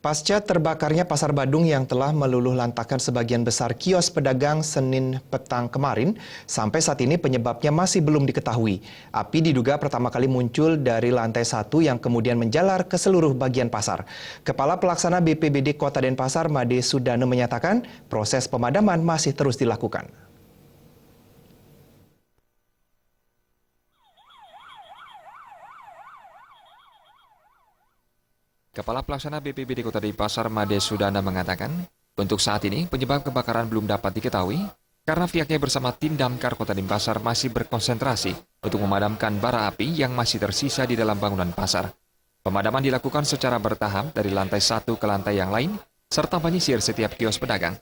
Pasca terbakarnya Pasar Badung yang telah meluluh lantakkan sebagian besar kios pedagang Senin petang kemarin, sampai saat ini penyebabnya masih belum diketahui. Api diduga pertama kali muncul dari lantai 1 yang kemudian menjalar ke seluruh bagian pasar. Kepala Pelaksana BPBD Kota Denpasar, Made Sudane, menyatakan proses pemadaman masih terus dilakukan. Kepala Pelaksana BPBD Kota Denpasar, Made Sudane, mengatakan, untuk saat ini penyebab kebakaran belum dapat diketahui karena pihaknya bersama tim Damkar Kota Denpasar masih berkonsentrasi untuk memadamkan bara api yang masih tersisa di dalam bangunan pasar. Pemadaman dilakukan secara bertahap dari lantai 1 ke lantai yang lain, serta menyisir setiap kios pedagang.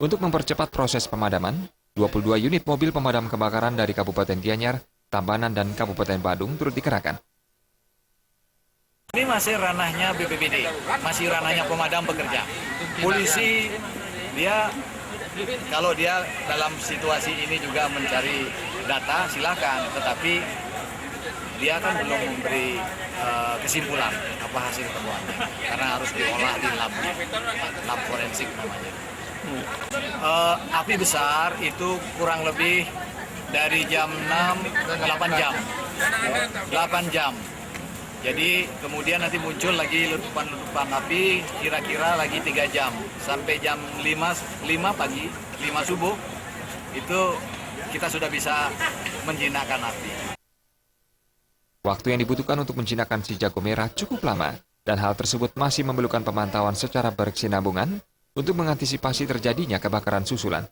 Untuk mempercepat proses pemadaman, 22 unit mobil pemadam kebakaran dari Kabupaten Gianyar, Tabanan, dan Kabupaten Badung turut dikerahkan. Ini masih ranahnya BPBD, masih ranahnya pemadam bekerja. Polisi, kalau dia dalam situasi ini juga mencari data, silakan. Tetapi dia kan belum memberi kesimpulan apa hasil temuannya, karena harus diolah di lab forensik namanya. Api besar itu kurang lebih dari jam 6, 8 jam. 8 jam. Jadi kemudian nanti muncul lagi letupan api kira-kira lagi 3 jam. Sampai jam 5 pagi, 5 subuh, itu kita sudah bisa menjinakkan api. Waktu yang dibutuhkan untuk menjinakkan si jago merah cukup lama, dan hal tersebut masih memerlukan pemantauan secara berkesinambungan untuk mengantisipasi terjadinya kebakaran susulan.